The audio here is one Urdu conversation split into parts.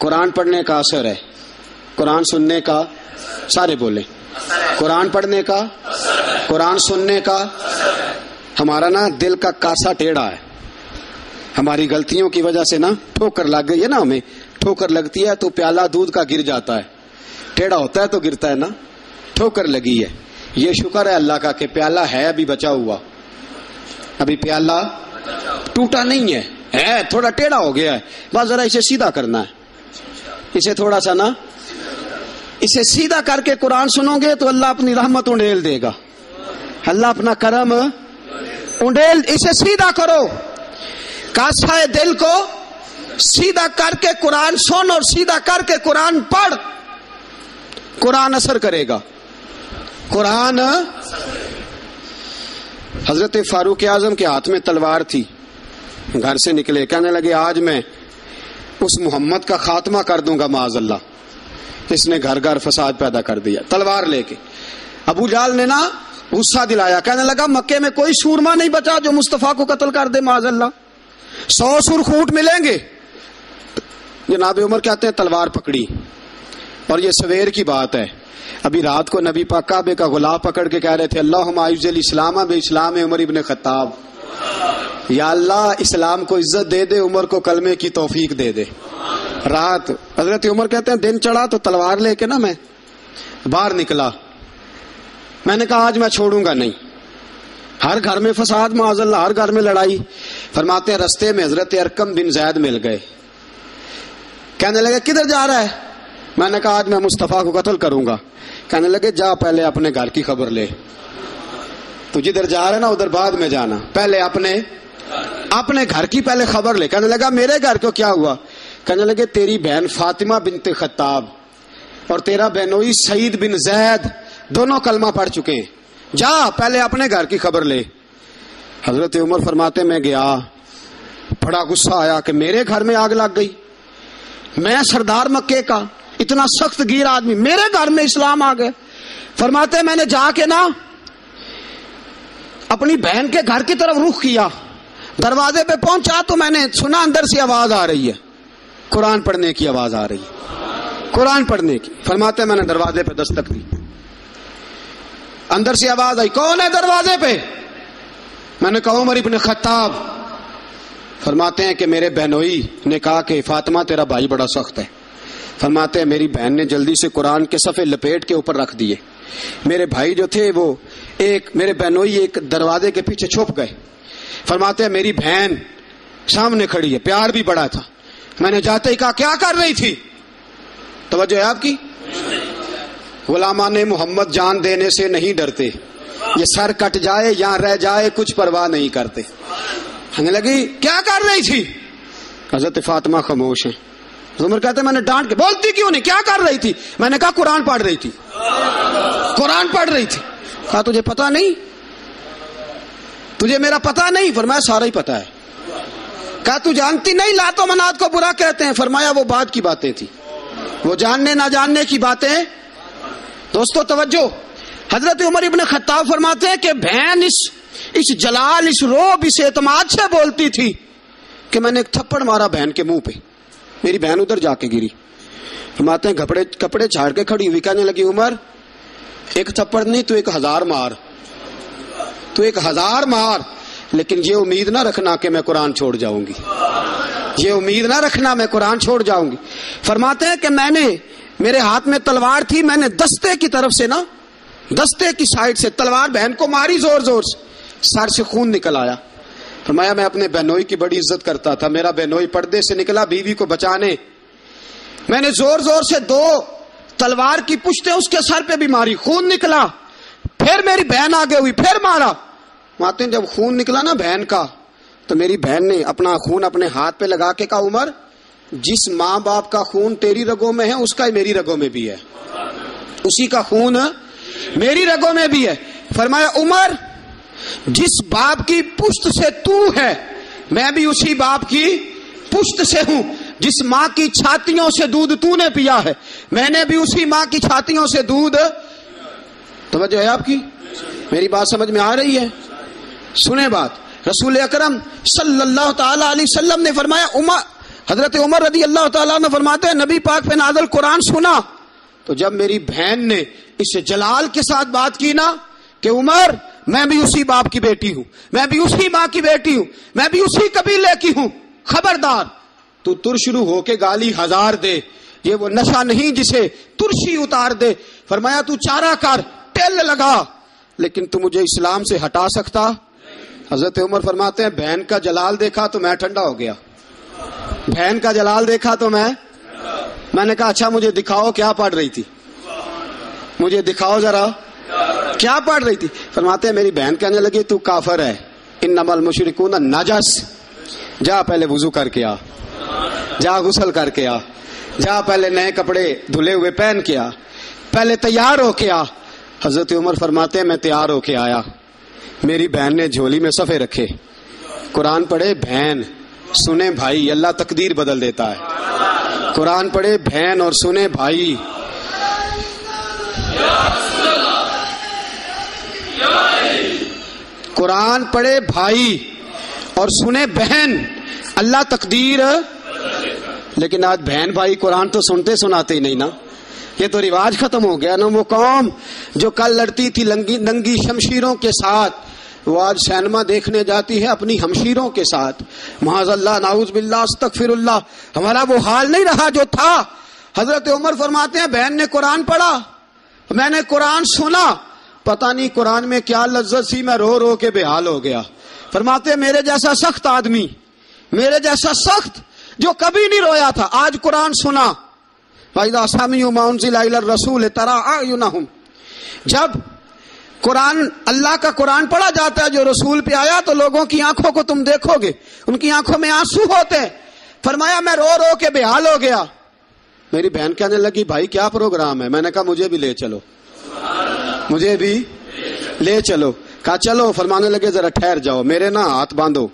قرآن پڑھنے کا اثر ہے، قرآن سننے کا، سارے بولیں، قرآن پڑھنے کا، قرآن سننے کا۔ ہمارا نا دل کا کاسا ٹیڑھا ہے، ہماری غلطیوں کی وجہ سے نا ٹھوکر لگ گئی ہے نا، ہمیں ٹھوکر لگتی ہے تو پیالہ دودھ کا گر جاتا ہے، ٹیڑھا ہوتا ہے تو گرتا ہے نا، ٹھوکر لگی ہے۔ یہ شکر ہے اللہ کا کہ پیالہ ہے ابھی بچا ہوا، ابھی پیالہ ٹوٹا نہیں ہے تھوڑا ٹیڑھا ہو گیا ہے، بس ذرا اسے سیدھا کرنا ہے، اسے تھوڑا سا نا اسے سیدھا کر کے قرآن سنو گے تو اللہ اپنی رحمت انڈیل دے گا، اللہ اپنا کرم انڈیل، اسے سیدھا کرو، کاسا دل کو سیدھا کر کے قرآن سن اور سیدھا کر کے قرآن پڑھ، قرآن اثر کرے گا، قرآن۔ حضرت فاروق اعظم کے ہاتھ میں تلوار تھی، گھر سے نکلے، کہنے لگے آج میں اس محمد کا خاتمہ کر دوں گا معاذ اللہ، اس نے گھر گھر فساد پیدا کر دیا، تلوار لے کے۔ ابو جہل نے نا غصہ دلایا، کہنے لگا مکے میں کوئی سورما نہیں بچا جو مصطفیٰ کو قتل کر دے معاذ اللہ، 100 سرخوٹ ملیں گے۔ جناب عمر کہتے ہیں تلوار پکڑی، اور یہ سویر کی بات ہے، ابھی رات کو نبی پاک کعبے کا غلاف پکڑ کے کہہ رہے تھے اللہم اعز الاسلام باسلام عمر ابن خطاب، یا اللہ اسلام کو عزت دے دے، عمر کو کلمے کی توفیق دے دے۔ رات حضرت عمر کہتے ہیں دن چڑھا تو تلوار لے کے نا میں باہر نکلا، میں نے کہا آج میں چھوڑوں گا نہیں، ہر گھر میں فساد معاذ اللہ، ہر گھر میں لڑائی۔ فرماتے ہیں رستے میں حضرت ارقم بن زید مل گئے، کہنے لگے کدھر جا رہا ہے؟ میں نے کہا آج میں مصطفیٰ کو قتل کروں گا۔ کہنے لگے جا پہلے اپنے گھر کی خبر لے، تو جدھر جا رہے نا ادھر بعد میں جانا، پہلے اپنے گھر کی پہلے خبر لے۔ کہنے لگا میرے گھر کو کیا ہوا؟ کہنے لگے تیری بہن فاطمہ بنت خطاب اور تیرا بہنوئی سعید بن زید دونوں کلمہ پڑھ چکے ہیں، جا پہلے اپنے گھر کی خبر لے۔ حضرت عمر فرماتے میں گیا، بڑا غصہ آیا کہ میرے گھر میں آگ لگ گئی، میں سردار مکے کا اتنا سخت گیر آدمی، میرے گھر میں اسلام آ گئے۔ فرماتے میں نے جا کے نا اپنی بہن کے گھر کی طرف رخ کیا، دروازے پہ پہنچا تو میں نے سنا اندر سے آواز آ رہی ہے، قرآن پڑھنے کی آواز آ رہی ہے، قرآن پڑھنے کی۔ فرماتے میں نے دروازے پہ دستک دی، اندر سے آواز آئی کون ہے دروازے پہ؟ میں نے کہا عمر ابن خطاب۔ فرماتے ہیں کہ میرے بہنوئی نے کہا کہ فاطمہ تیرا بھائی بڑا سخت ہے۔ فرماتے ہیں میری بہن نے جلدی سے قرآن کے صفحے لپیٹ کے اوپر رکھ دیے، میرے بھائی جو تھے وہ میرے بہنوئی ایک دروازے کے پیچھے چھپ گئے۔ فرماتے ہیں میری بہن سامنے کھڑی ہے، پیار بھی بڑا تھا، میں نے جاتے ہی کہا کیا کر رہی تھی؟ توجہ ہے آپ کی؟ غلامان محمد جان دینے سے نہیں ڈرتے، یہ سر کٹ جائے یا رہ جائے کچھ پرواہ نہیں کرتے۔ کہنے لگی کیا کر رہی تھی؟ حضرت فاطمہ خاموش ہیں۔ عمر کہتے ہیں میں نے ڈانٹ کے، بولتی کیوں نہیں، کیا کر رہی تھی؟ میں نے کہا قرآن پڑھ رہی تھی، قرآن پڑھ رہی تھی۔ کہا تجھے پتا نہیں، تجھے میرا پتا نہیں؟ فرمایا سارا ہی پتا ہے۔ کہا تو جانتی نہیں لات و منات کو برا کہتے ہیں؟ فرمایا وہ بعد کی باتیں تھی، وہ جاننے نہ جاننے کی باتیں۔ دوستو توجہ، حضرت عمر ابن خطاب فرماتے ہیں کہ بہن اس جلال، اس روب، اس اعتماد سے بولتی تھی کہ میں نے ایک تھپڑ مارا بہن کے منہ پہ، میری بہن ادھر جا کے گری۔ فرماتے ہیں کپڑے جھاڑ کے کھڑی ہوئی، کہنے لگی عمر ایک تھپڑ نہیں تو 1000 مار، تو 1000 مار، لیکن یہ امید نہ رکھنا کہ میں قرآن چھوڑ جاؤں گی، یہ امید نہ رکھنا میں قرآن چھوڑ جاؤں گی۔ فرماتے ہیں کہ میرے ہاتھ میں تلوار تھی، میں نے دستے کی طرف سے نا، دستے کی سائڈ سے تلوار بہن کو ماری زور زور سے، سر سے خون نکل آیا۔ فرمایا میں اپنے بہنوئی کی بڑی عزت کرتا تھا، میرا بہنوئی پردے سے نکلا بیوی کو بچانے، میں نے زور زور سے 2 تلوار کی پشتیں اس کے سر پہ بھی ماری، خون نکلا، پھر میری بہن آگے ہوئی، پھر مارا۔ ماتے جب خون نکلا نا بہن کا تو میری بہن نے اپنا خون اپنے ہاتھ پہ لگا کے کہا عمر جس ماں باپ کا خون تیری رگوں میں ہے اس کا ہی میری رگوں میں بھی ہے، اسی کا خون میری رگوں میں بھی ہے۔ فرمایا عمر جس باپ کی پشت سے تو ہے میں بھی اسی باپ کی پشت سے ہوں، جس ماں کی چھاتیوں سے دودھ تو نے پیا ہے میں نے بھی اسی ماں کی چھاتیوں سے دودھ۔ توجہ ہے آپ کی؟ میری بات سمجھ میں آ رہی ہے؟ سنیں بات، رسول اکرم صلی اللہ تعالی علیہ وسلم نے فرمایا حضرت عمر رضی اللہ تعالیٰ عنہ فرماتے ہیں نبی پاک پہ نازل قرآن سنا تو جب میری بہن نے اس جلال کے ساتھ بات کی نا کہ عمر میں بھی اسی باپ کی بیٹی ہوں, میں بھی اسی ماں کی بیٹی ہوں, میں بھی اسی قبیلے کی ہوں, خبردار تو ترشرو ہو کے گالی ہزار دے, یہ وہ نشہ نہیں جسے ترشی اتار دے. فرمایا تو چارہ کر, ٹیل لگا, لیکن تو مجھے اسلام سے ہٹا سکتا؟ حضرت عمر فرماتے ہیں بہن کا جلال دیکھا تو میں ٹھنڈا ہو گیا, بہن کا جلال دیکھا تو میں نے کہا اچھا مجھے دکھاؤ کیا پڑھ رہی تھی, مجھے دکھاؤ ذرا کیا پڑھ رہی تھی. فرماتے ہیں میری بہن کہنے لگی تو کافر ہے, انما المشرکون نجس, جا پہلے وضو کر کے آ, جا غسل کر کے آ, جا پہلے نئے کپڑے دھلے ہوئے پہن کے آ, پہلے تیار ہو کے آ. حضرت عمر فرماتے ہیں میں تیار ہو کے آیا, میری بہن نے جھولی میں صفحے رکھے, قرآن پڑھے بہن, سنے بھائی, اللہ تقدیر بدل دیتا ہے. قرآن پڑھے بہن اور سنے بھائی. قرآن پڑھے بھائی اور سنے بہن, اللہ تقدیر. لیکن آج بہن بھائی قرآن تو سنتے سناتے ہی نہیں نا, یہ تو رواج ختم ہو گیا نا. وہ قوم جو کل لڑتی تھی ننگی شمشیروں کے ساتھ, وہ آج سینما دیکھنے جاتی ہے اپنی ہمشیروں کے ساتھ. معاذ اللہ, نعوذ باللہ, استغفر اللہ. ہمارا وہ حال نہیں رہا جو تھا. حضرت عمر فرماتے ہیں بہن نے قرآن پڑھا, میں نے قرآن سنا, پتہ نہیں قرآن میں کیا لذت سی, میں رو رو کے بے حال ہو گیا. فرماتے ہیں میرے جیسا سخت آدمی, میرے جیسا سخت جو کبھی نہیں رویا تھا, آج قرآن سنا. وَإِذَا سَمِعُوا مَا أُنزِلَ إِلَى الرَّسُولِ تَرَىٰ أَعْيُنَهُمْ, جب قرآن اللہ کا قرآن پڑھا جاتا ہے جو رسول پہ آیا تو لوگوں کی آنکھوں کو تم دیکھو گے, ان کی آنکھوں میں آنسو ہوتے ہیں. فرمایا میں رو رو کے بے حال ہو گیا. میری بہن کہنے لگی بھائی کیا پروگرام ہے؟ میں نے کہا مجھے بھی لے چلو, مجھے بھی لے چلو. کہا چلو. فرمانے لگے ذرا ٹھہر جاؤ, میرے نا ہاتھ باندھو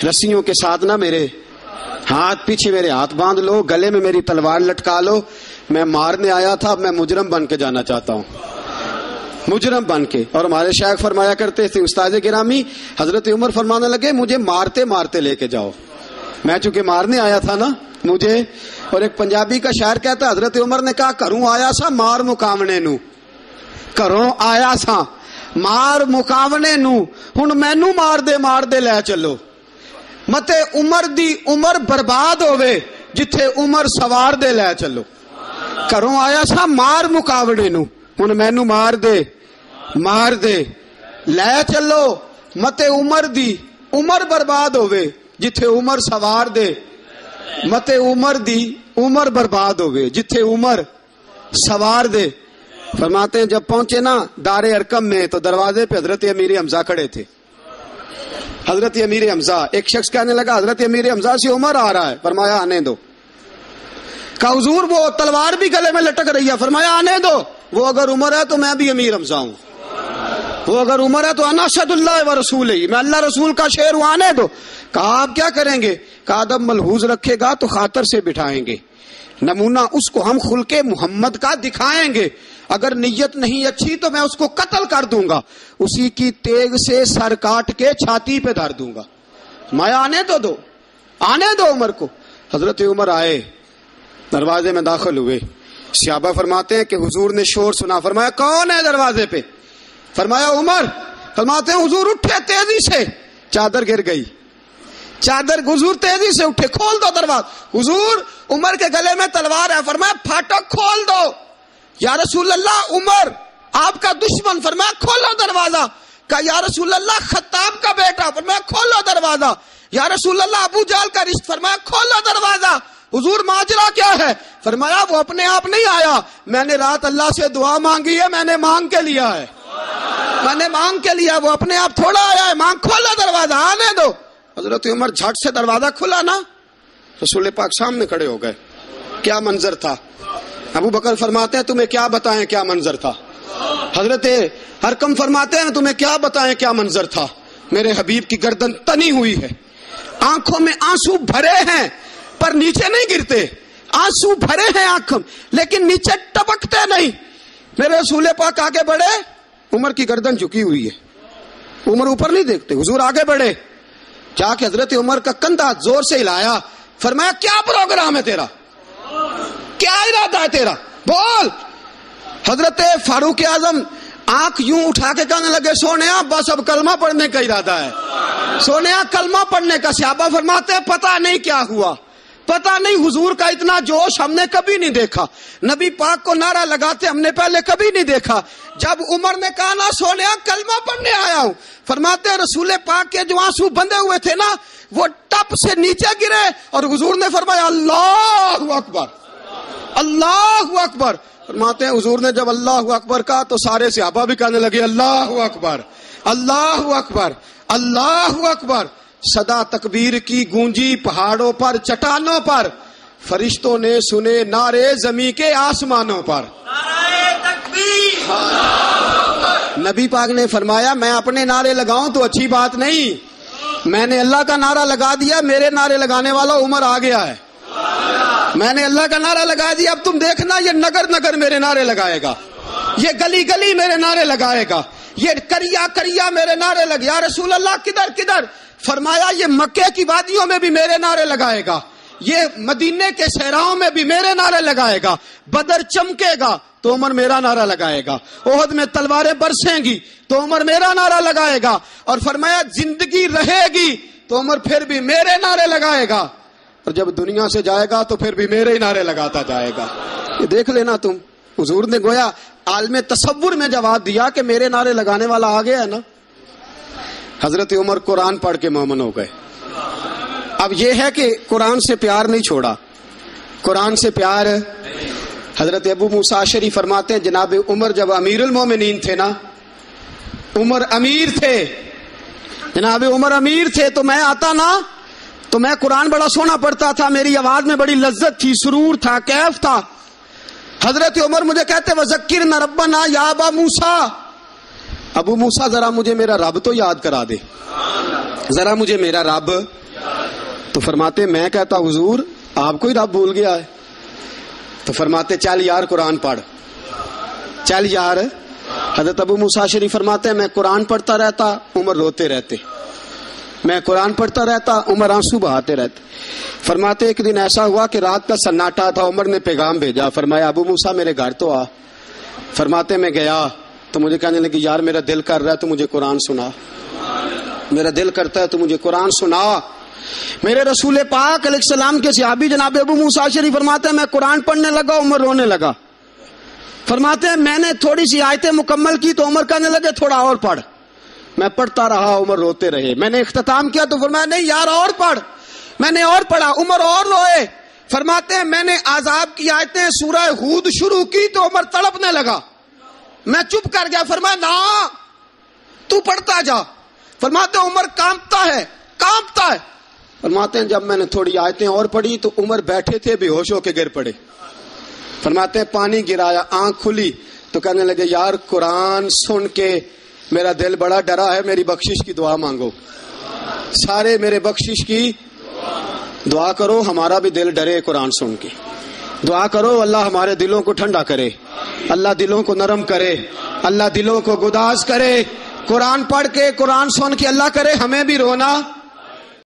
رسیوں کے ساتھ, نا میرے ہاتھ پیچھے میرے ہاتھ باندھ لو, گلے میں میری تلوار لٹکا لو. میں مارنے آیا تھا, اب میں مجرم بن کے جانا چاہتا ہوں, مجرم بن کے. اور ہمارے شیخ فرمایا کرتے تھے استاد گرامی, حضرت عمر فرمانے لگے مجھے مارتے مارتے لے کے جاؤ. میں چونکہ مارنے آیا تھا نا مجھے. اور ایک پنجابی کا شاعر کہتا حضرت عمر نے کہا کروں آیا سا مار مکاونے نو, کروں آیا سا مار مکاونے نو, ہن مینو مار دے لے چلو. متے عمر دی عمر برباد ہوئے جتھے عمر سوار دے لے چلو. کروں آیا سا مار مکاونے نو, ہن مینو مار دے لے چلو. متے عمر دی عمر برباد ہوئے جتھے عمر سوار دے, متے عمر دی عمر برباد ہوئے جتھے عمر سوار دے. فرماتے ہیں جب پہنچے نا دار ارقم میں تو دروازے پہ حضرت امیر حمزہ کھڑے تھے. حضرت امیر حمزہ, ایک شخص کہنے لگا حضرت امیر حمزہ سے عمر آ رہا ہے. فرمایا آنے دو. کہا حضور وہ تلوار بھی گلے میں لٹک رہی ہے. فرمایا آنے دو, وہ اگر عمر ہے تو میں بھی امیر حمزہ ہوں, وہ اگر عمر ہے تو انا اشہد اللہ و رسول ہی, میں اللہ رسول کا شعر ہوں, آنے دو. کہا آپ کیا کریں گے؟ کہا ادب ملحوظ رکھے گا تو خاطر سے بٹھائیں گے, نمونہ اس کو ہم خلق محمد کا دکھائیں گے, اگر نیت نہیں اچھی تو میں اس کو قتل کر دوں گا, اسی کی تیغ سے سر کاٹ کے چھاتی پہ دھر دوں گا. میں آنے تو دو, آنے دو عمر کو. حضرت عمر آئے, دروازے میں داخل ہوئے. صحابہ فرماتے ہیں کہ حضور نے شور سنا. فرمایا کون ہے دروازے پہ؟ فرمایا عمر. فرماتے ہیں حضور اٹھے تیزی سے, چادر گر گئی, چادر. حضور تیزی سے اٹھے, کھول دو دروازہ. حضور عمر کے گلے میں تلوار ہے. فرمایا پھاٹک کھول دو. یا رسول اللہ عمر آپ کا دشمن. فرمایا کھولو دروازہ. کہا یا رسول اللہ خطاب کا بیٹا. فرمایا کھولو دروازہ. یا رسول اللہ ابو جہل کا رشت. فرمایا کھولو دروازہ. حضور ماجرا کیا ہے؟ فرمایا وہ اپنے آپ نہیں آیا, میں نے رات اللہ سے دعا مانگی ہے, میں نے مانگ کے لیا ہے, میں نے مانگ کے لیا, وہ اپنے آپ تھوڑا آیا ہے. مانگ. کھولو دروازہ, آنے دو. حضرت عمر جھٹ سے دروازہ کھلا نا, رسول پاک سامنے کھڑے ہو گئے. کیا منظر تھا. ابو بکر فرماتے ہیں تمہیں کیا بتائیں کیا منظر تھا. حضرت ارقم فرماتے ہیں تمہیں کیا بتائیں کیا منظر تھا. میرے حبیب کی گردن تنی ہوئی ہے, آنکھوں میں آنسو بھرے ہیں پر نیچے نہیں گرتے, آنسو بھرے ہیں آنکھوں لیکن نیچے ٹپکتے نہیں. میرے رسول پاک آگے بڑھے, عمر کی گردن جھکی ہوئی ہے, عمر اوپر نہیں دیکھتے. حضور آگے بڑھے, جا کے حضرت عمر کا کندھا زور سے ہلایا. فرمایا کیا پروگرام ہے تیرا, کیا ارادہ ہے تیرا, بول. حضرت فاروق اعظم آنکھ یوں اٹھا کے کہنے لگے سونیا بس اب کلمہ پڑھنے کا ارادہ ہے, سونیا کلمہ پڑھنے کا. صحابہ فرماتے ہیں پتہ نہیں کیا ہوا, پتہ نہیں, حضور کا اتنا جوش ہم نے کبھی نہیں دیکھا, نبی پاک کو نعرہ لگاتے ہم نے پہلے کبھی نہیں دیکھا. جب عمر نے کہا نا سونیا کلمہ پڑھنے آیا ہوں, فرماتے ہیں رسول پاک کے جو آنسو بندے ہوئے تھے نا وہ ٹپ سے نیچے گرے اور حضور نے فرمایا اللہ اکبر, اللہ اکبر. فرماتے ہیں حضور نے جب اللہ اکبر کہا تو سارے صحابہ بھی کہنے لگے اللہ اکبر, اللہ اکبر, اللہ اکبر. صدا تکبیر کی گونجی پہاڑوں پر, چٹانوں پر, فرشتوں نے سنے نعرے زمین کے آسمانوں پر. نبی پاک نے فرمایا میں اپنے نعرے لگاؤں تو اچھی بات نہیں, میں نے اللہ کا نعرہ لگا دیا, میرے نعرے لگانے والا عمر آ گیا ہے. میں نے اللہ کا نعرہ لگا دیا, اب تم دیکھنا یہ نگر نگر میرے نعرے لگائے گا, یہ گلی گلی میرے نعرے لگائے گا, یہ کریا کریا میرے نعرے لگے. یا رسول اللہ کدھر کدھر؟ فرمایا یہ مکے کی وادیوں میں بھی میرے نعرے لگائے گا, یہ مدینے کے صحراؤں میں بھی میرے نعرے لگائے گا, بدر چمکے گا تو عمر میرا نعرہ لگائے گا, احد میں تلواریں برسیں گی تو عمر میرا نعرہ لگائے گا, اور فرمایا زندگی رہے گی تو عمر پھر بھی میرے نعرے لگائے گا, اور جب دنیا سے جائے گا تو پھر بھی میرے ہی نعرے لگاتا جائے گا. یہ دیکھ لینا تم, حضور نے گویا عالم تصور میں جواب دیا کہ میرے نعرے لگانے والا آ گیا ہے نا. حضرت عمر قرآن پڑھ کے مومن ہو گئے. اب یہ ہے کہ قرآن سے پیار نہیں چھوڑا, قرآن سے پیار. حضرت ابو موسیٰ اشعری فرماتے ہیں جناب عمر جب امیر المومنین تھے نا, عمر امیر تھے, جناب عمر امیر تھے, تو میں آتا نا تو میں قرآن بڑا سونا پڑھتا تھا, میری آواز میں بڑی لذت تھی, سرور تھا, کیف تھا. حضرت عمر مجھے کہتے وذکرنا ربنا یا ابا موسیٰ, ابو موسیٰ ذرا مجھے میرا رب تو یاد کرا دے, ذرا مجھے میرا رب. تو فرماتے میں کہتا حضور آپ کو ہی رب بھول گیا ہے. تو فرماتے چل یار قرآن پڑھ, چل یار. حضرت ابو موسیٰ شریف فرماتے ہیں میں قرآن پڑھتا رہتا, عمر روتے رہتے, میں قرآن پڑھتا رہتا, عمر آنسو بہاتے رہتے. فرماتے ایک دن ایسا ہوا کہ رات کا سناٹا تھا, عمر نے پیغام بھیجا, فرمایا ابو موسیٰ میرے گھر تو آ. فرماتے میں گیا تو مجھے کہنے لگی یار میرا دل کر رہا ہے تو مجھے قرآن سنا, میرا دل کرتا ہے تو مجھے قرآن سنا. میرے رسول پاک علیہ السلام کے صحابی جناب ابو موسیٰ شریف فرماتے ہیں میں قرآن پڑھنے لگا, عمر رونے لگا. فرماتے ہیں میں نے تھوڑی سی آیتیں مکمل کی تو عمر کہنے لگے تھوڑا اور پڑھ. میں پڑھتا رہا, عمر روتے رہے. میں نے اختتام کیا تو فرمایا نہیں یار اور پڑھ. میں نے اور پڑھا, عمر اور روئے. فرماتے ہیں میں نے عذاب کی آیتیں سورہ ہود شروع کی تو عمر تڑپنے لگا, میں چپ کر گیا. فرمایا نا تو پڑھتا جا. فرماتے عمر کانپتا ہے, کانپتا ہے. فرماتے ہیں جب میں نے تھوڑی آیتیں اور پڑھی تو عمر بیٹھے تھے بے ہوش ہو کے گر پڑے. فرماتے ہیں پانی گرایا, آنکھ کھلی تو کہنے لگے یار قرآن سن کے میرا دل بڑا ڈرا ہے, میری بخشش کی دعا مانگو. سارے میرے بخشش کی دعا کرو, ہمارا بھی دل ڈرے قرآن سن کے. دعا کرو اللہ ہمارے دلوں کو ٹھنڈا کرے, اللہ دلوں کو نرم کرے, اللہ دلوں کو گداز کرے. قرآن پڑھ کے قرآن سن کے اللہ کرے ہمیں بھی رونا